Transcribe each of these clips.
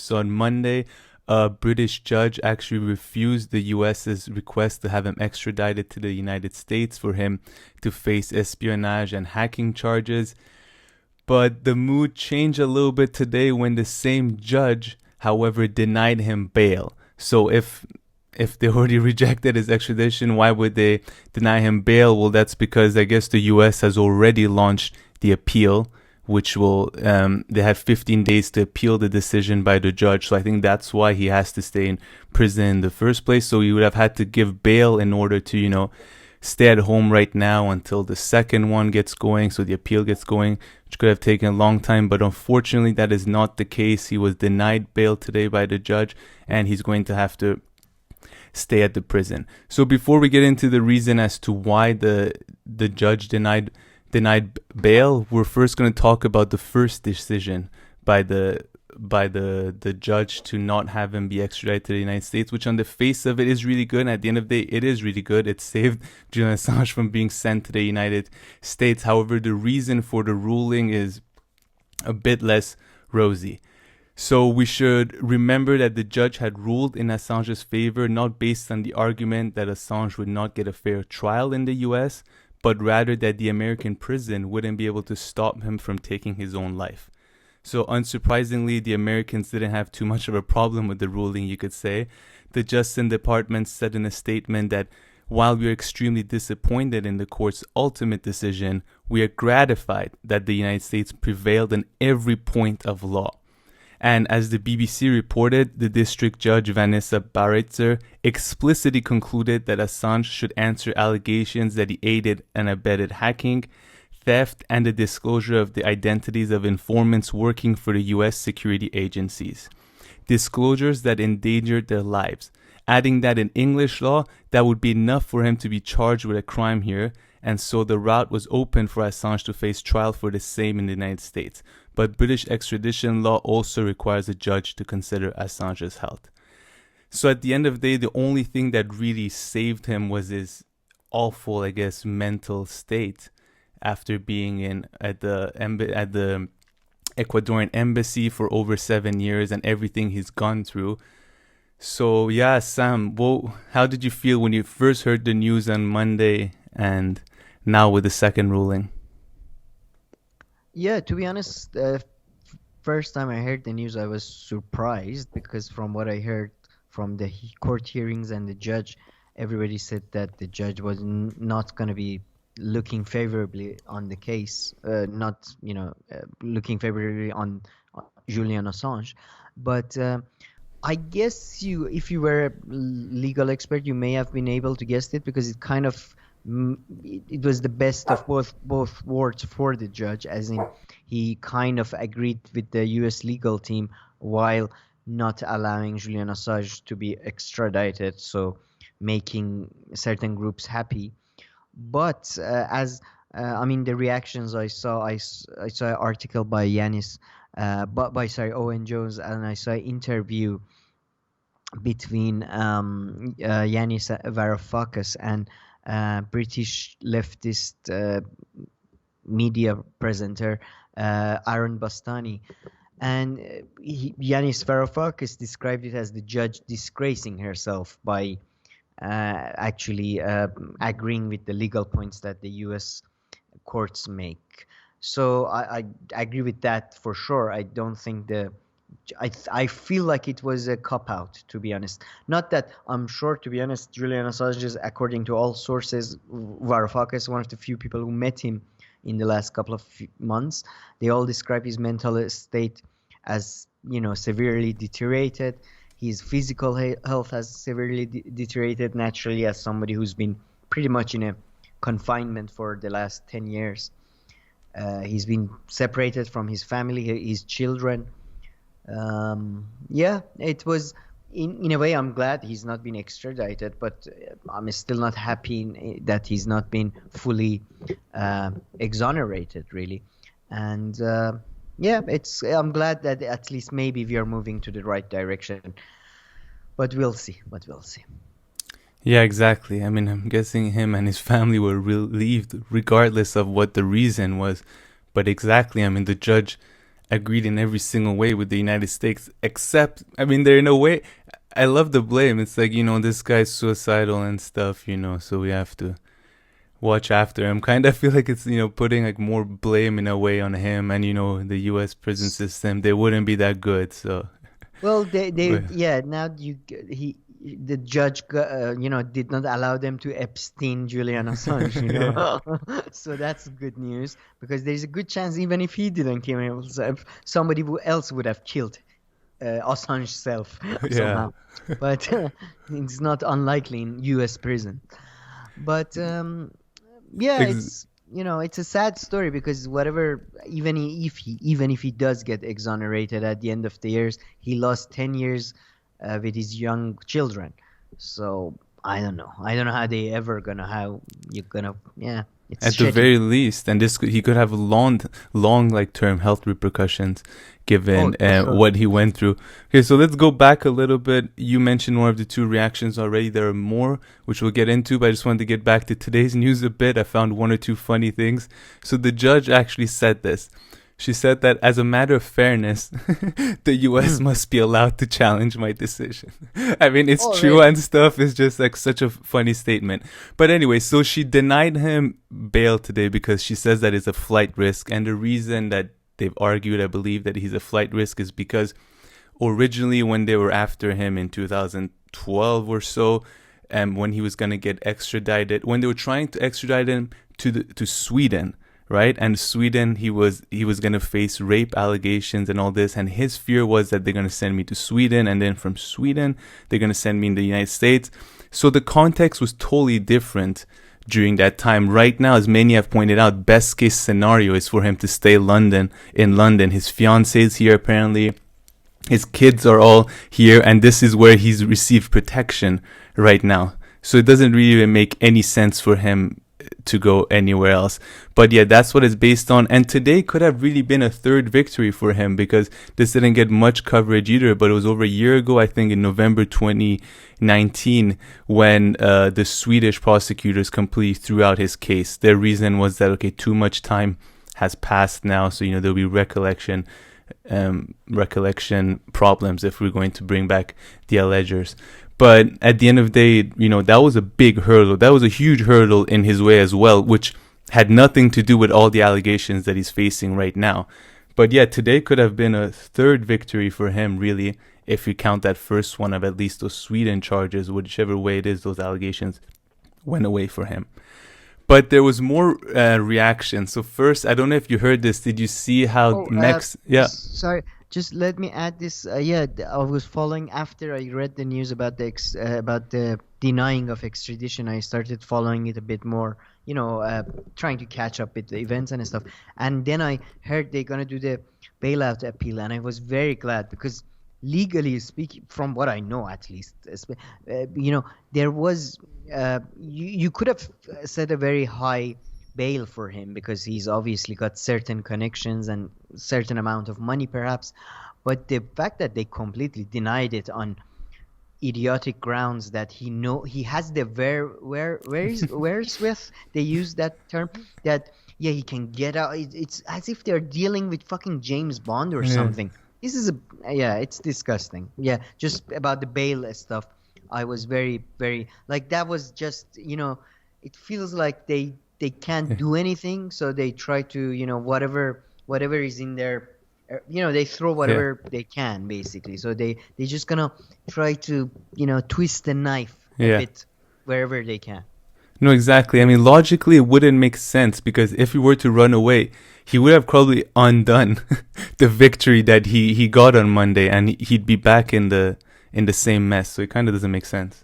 So on Monday, a British judge actually refused the US's request to have him extradited to the United States for him to face espionage and hacking charges. But the mood changed a little bit today when the same judge, however, denied him bail. So if they already rejected his extradition, why would they deny him bail? Well, that's because I guess the US has already launched the appeal, which will they had 15 days to appeal the decision by the judge. So I think that's why he has to stay in prison in the first place. So he would have had to give bail in order to, stay at home right now until the second one gets going, so the appeal gets going, which could have taken a long time. But unfortunately, that is not the case. He was denied bail today by the judge, and he's going to have to stay at the prison. So before we get into the reason as to why the judge denied bail, we're first going to talk about the first decision by the judge to not have him be extradited to the United States, which on the face of it is really good. And at the end of the day, it is really good. It saved Julian Assange from being sent to the United States. However, the reason for the ruling is a bit less rosy. So we should remember that the judge had ruled in Assange's favor, not based on the argument that Assange would not get a fair trial in the US, but rather that the American prison wouldn't be able to stop him from taking his own life. So unsurprisingly, the Americans didn't have too much of a problem with the ruling, you could say. The Justice Department said in a statement that while we are extremely disappointed in the court's ultimate decision, we are gratified that the United States prevailed on every point of law. And as the BBC reported, the district judge Vanessa Baritzer explicitly concluded that Assange should answer allegations that he aided and abetted hacking, theft, and the disclosure of the identities of informants working for the US security agencies. Disclosures that endangered their lives. Adding that in English law, that would be enough for him to be charged with a crime here, and so the route was open for Assange to face trial for the same in the United States. But British extradition law also requires a judge to consider Assange's health. So at the end of the day, the only thing that really saved him was his awful, I guess, mental state after being at the Ecuadorian embassy for over 7 years and everything he's gone through. So yeah, Sam, how did you feel when you first heard the news on Monday and now with the second ruling? Yeah, to be honest, first time I heard the news, I was surprised because from what I heard from the court hearings and the judge, everybody said that the judge was not going to be looking favorably on the case, not looking favorably on Julian Assange. But I guess if you were a legal expert, you may have been able to guess it because it kind of it was the best of both worlds for the judge, as in he kind of agreed with the US legal team while not allowing Julian Assange to be extradited, so making certain groups happy. But the reactions I saw an article by Owen Jones, and I saw an interview between Yanis Varoufakis and British leftist media presenter Aaron Bastani. And Yanis Varoufakis described it as the judge disgracing herself by actually agreeing with the legal points that the U.S. courts make. So I agree with that for sure. I don't think I feel like it was a cop-out, to be honest. Not that I'm sure, to be honest, Julian Assange is, according to all sources, Varoufakis, one of the few people who met him in the last couple of months. They all describe his mental state as, severely deteriorated. His physical health has severely deteriorated, naturally, as somebody who's been pretty much in a confinement for the last 10 years. He's been separated from his family, his children. It was, in a way, I'm glad he's not been extradited, but I'm still not happy that he's not been fully exonerated, really. And I'm glad that at least maybe we are moving to the right direction. But we'll see. Yeah, exactly. I mean, I'm guessing him and his family were relieved regardless of what the reason was. But exactly, I mean, the judge agreed in every single way with the United States, except, I mean, they're in a way, I love the blame. It's like, this guy's suicidal and stuff, so we have to watch after him. Kind of feel like it's, putting like more blame in a way on him, and, the US prison system, they wouldn't be that good, so. Well, now the judge, did not allow them to Epstein Julian Assange, So that's good news, because there's a good chance even if he didn't kill himself, somebody else would have killed Assange self somehow. But it's not unlikely in U.S. prison. But it's a sad story, because even if he does get exonerated at the end of the years, he lost 10 years with his young children. So I don't know how it's at the very least, and he could have long like term health repercussions given sure. what he went through. Okay, so let's go back a little bit. You mentioned one of the two reactions already. There are more, which we'll get into, but I just wanted to get back to today's news a bit. I found one or two funny things. So the judge actually said this. She said that as a matter of fairness, the U.S. must be allowed to challenge my decision. I mean, it's true and stuff. It's just like such a funny statement. But anyway, so she denied him bail today because she says that it's a flight risk. And the reason that they've argued, I believe, that he's a flight risk is because originally when they were after him in 2012 or so, when he was going to get extradited, when they were trying to extradite him to Sweden, right? And Sweden, he was going to face rape allegations and all this. And his fear was that they're going to send me to Sweden. And then from Sweden, they're going to send me in the United States. So the context was totally different during that time. Right now, as many have pointed out, best case scenario is for him to stay in London. His fiancée is here, apparently. His kids are all here. And this is where he's received protection right now. So it doesn't really make any sense for him to go anywhere else. But yeah, that's what it's based on. And today could have really been a third victory for him, because this didn't get much coverage either, but it was over a year ago, I think in November 2019, when the Swedish prosecutors completely threw out his case. Their reason was that, okay, too much time has passed now, so there'll be recollection problems if we're going to bring back the allegers. But at the end of the day, that was a big hurdle. That was a huge hurdle in his way as well, which had nothing to do with all the allegations that he's facing right now. But yeah, today could have been a third victory for him, really, if you count that first one of at least those Sweden charges, whichever way it is, those allegations went away for him. But there was more reaction. So first, I don't know if you heard this. Did you see how Sorry. Just let me add this. I was following after I read the news about the denying of extradition. I started following it a bit more, trying to catch up with the events and stuff. And then I heard they're gonna do the bailout appeal, and I was very glad, because legally speaking, from what I know at least, there was you could have set a very high bail for him, because he's obviously got certain connections and certain amount of money perhaps, but the fact that they completely denied it on idiotic grounds that he has the where's with, they use that term, that he can get out. It's as if they're dealing with fucking James Bond or something. This is it's disgusting. Just about the bail stuff, I was very, very, like, that was just, it feels like they can't do anything, so they try to, whatever is in their, they throw whatever they can, basically. So they're just gonna try to, twist the knife a bit wherever they can. No, exactly. I mean, logically, it wouldn't make sense, because if he were to run away, he would have probably undone the victory that he got on Monday, and he'd be back in the same mess. So it kind of doesn't make sense.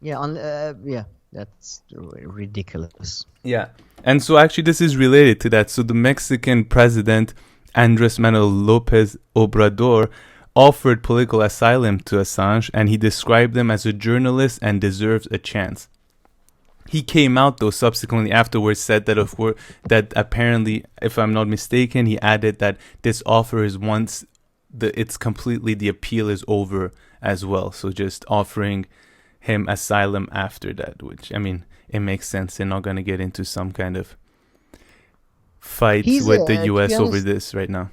That's ridiculous. Yeah. And so actually this is related to that. So the Mexican president, Andres Manuel Lopez Obrador, offered political asylum to Assange, and he described him as a journalist and deserves a chance. He came out, though, subsequently afterwards, said that that apparently, if I'm not mistaken, he added that this offer is once the appeal is over as well. So just offering him asylum after that, which, I mean, it makes sense. They're not going to get into some kind of fight with the U.S. over this right now.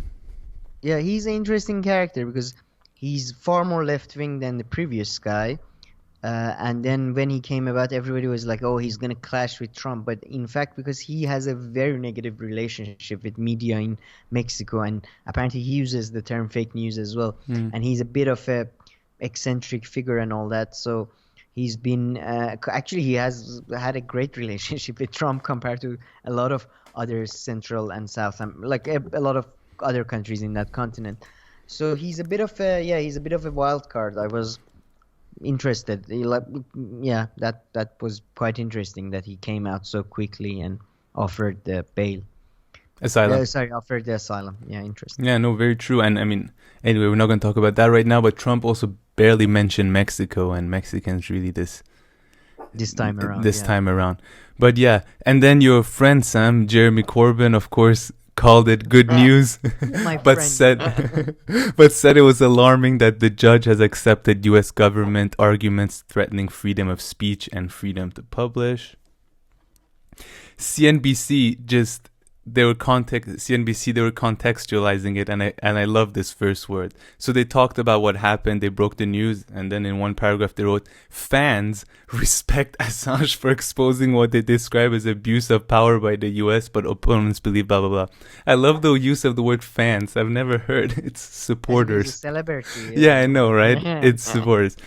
Yeah, he's an interesting character because he's far more left wing than the previous guy. And then when he came about, everybody was like, "Oh, he's gonna clash with Trump." But in fact, because he has a very negative relationship with media in Mexico, and apparently he uses the term fake news as well, Mm. and he's a bit of a eccentric figure and all that. So he's been actually he has had a great relationship with Trump compared to a lot of other Central and South, like a lot of other countries in that continent. So he's a bit of a he's a bit of a wild card. I was interested. Yeah, that was quite interesting that he came out so quickly and offered the bail. Asylum. Sorry, offered the asylum. Yeah, interesting. Yeah, no, very true. And I mean, anyway, we're not going to talk about that right now, but Trump also barely mentioned Mexico and Mexicans really This time around, this yeah. time around. But yeah, and then your friend Sam, Jeremy Corbyn, of course, called it good news, My but friend. said but said it was alarming that the judge has accepted US government arguments threatening freedom of speech and freedom to publish. CNBC just CNBC, they were contextualizing it, and I love this first word. So they talked about what happened, they broke the news, and then in one paragraph they wrote, "Fans respect Assange for exposing what they describe as abuse of power by the US, but opponents believe blah blah blah." I love the use of the word fans. I've never heard it's He's a supporters. celebrity. Yeah, I know, right? It's supporters.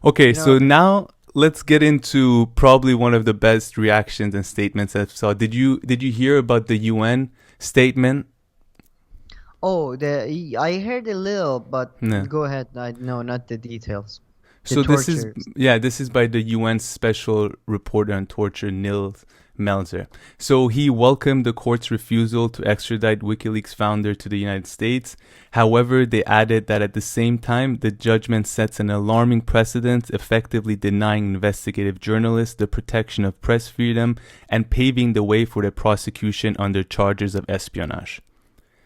Okay, You so know, now let's get into probably one of the best reactions and statements I saw. Did you hear about the UN statement? I heard a little, but No. go ahead. No, not the details. The So this is tortures. this is by the UN Special Reporter on Torture, Nils Melzer. So he welcomed the court's refusal to extradite WikiLeaks founder to the United States. However, they added that at the same time, the judgment sets an alarming precedent, effectively denying investigative journalists the protection of press freedom and paving the way for their prosecution under charges of espionage.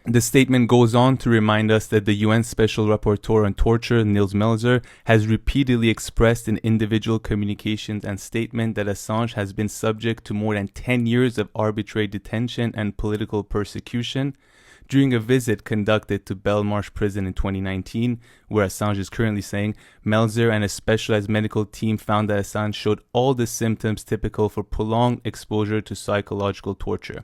The statement goes on to remind us that the UN Special Rapporteur on Torture, Nils Melzer, has repeatedly expressed in individual communications and statements that Assange has been subject to more than 10 years of arbitrary detention and political persecution. During a visit conducted to Belmarsh prison in 2019, where Assange is currently staying, Melzer and a specialized medical team found that Assange showed all the symptoms typical for prolonged exposure to psychological torture.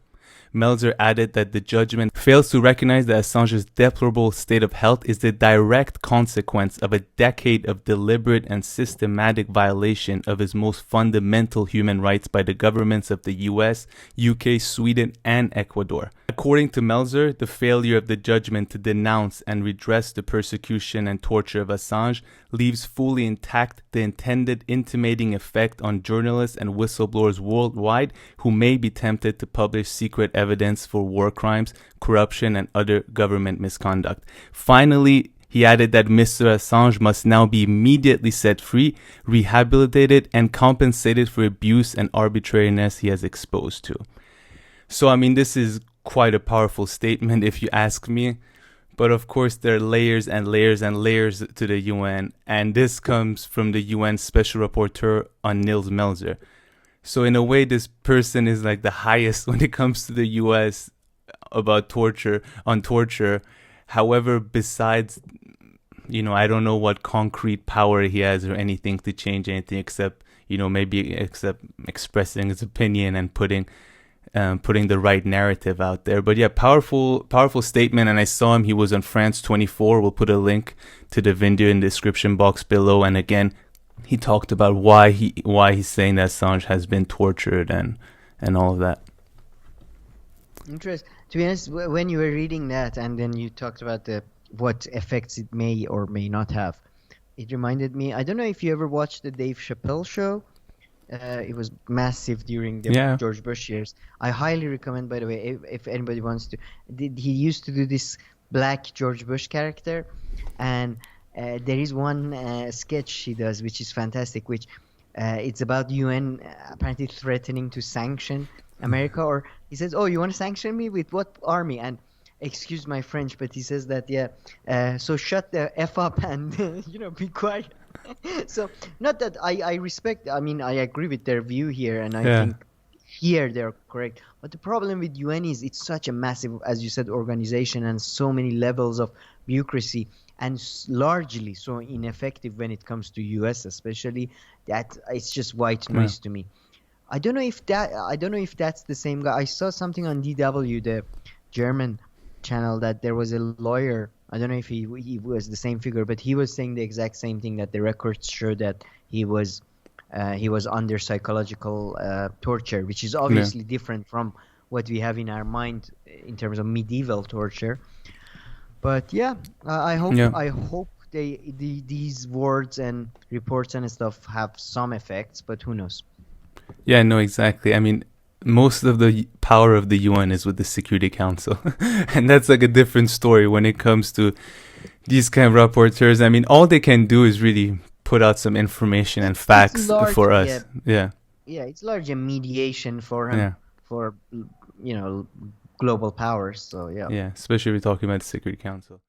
Melzer added that the judgment fails to recognize that Assange's deplorable state of health is the direct consequence of a decade of deliberate and systematic violation of his most fundamental human rights by the governments of the US, UK, Sweden, and Ecuador. According to Melzer, the failure of the judgment to denounce and redress the persecution and torture of Assange leaves fully intact the intended intimating effect on journalists and whistleblowers worldwide who may be tempted to publish secret evidence for war crimes, corruption, and other government misconduct. Finally, he added that Mr. Assange must now be immediately set free, rehabilitated, and compensated for abuse and arbitrariness he has exposed to. So, I mean, this is quite a powerful statement if you ask me. But of course, there are layers and layers and layers to the UN, and this comes from the UN Special Rapporteur on Nils Melzer. So in a way, this person is like the highest when it comes to the US about torture, on torture. However, besides, I don't know what concrete power he has or anything to change anything except expressing his opinion and putting the right narrative out there. But yeah, powerful statement. And I saw him, he was on France 24. We'll put a link to the video in the description box below. And again, he talked about why he's saying that Assange has been tortured and all of that. Interesting. To be honest, when you were reading that and then you talked about what effects it may or may not have, it reminded me. I don't know if you ever watched the Dave Chappelle show. It was massive during the George Bush years. I highly recommend, by the way, if anybody wants to. He used to do this black George Bush character, and there is one sketch he does which is fantastic, which it's about UN apparently threatening to sanction America, or he says, "Oh, you want to sanction me with what army?" And excuse my French, but he says that so shut the F up and be quiet. So not that I respect, I mean, I agree with their view here, and I think here they're correct. But the problem with UN is it's such a massive, as you said, organization and so many levels of bureaucracy and largely so ineffective when it comes to US especially, that it's just white Yeah. noise to me. I don't know if that's the same guy. I saw something on DW, the German channel, that there was a lawyer. I don't know if he was the same figure, but he was saying the exact same thing, that the records show that he was under psychological torture, which is Yeah. obviously different from what we have in our mind in terms of medieval torture. But yeah, Yeah. I hope these words and reports and stuff have some effects, but who knows? Yeah, no, exactly. I mean, most of the power of the UN is with the Security Council. And that's like a different story when it comes to these kind of rapporteurs. I mean, all they can do is really put out some information and It's facts for largely us. Yeah. it's largely a mediation for Yeah. for global powers. So yeah. Yeah. Especially if we're talking about the Security Council.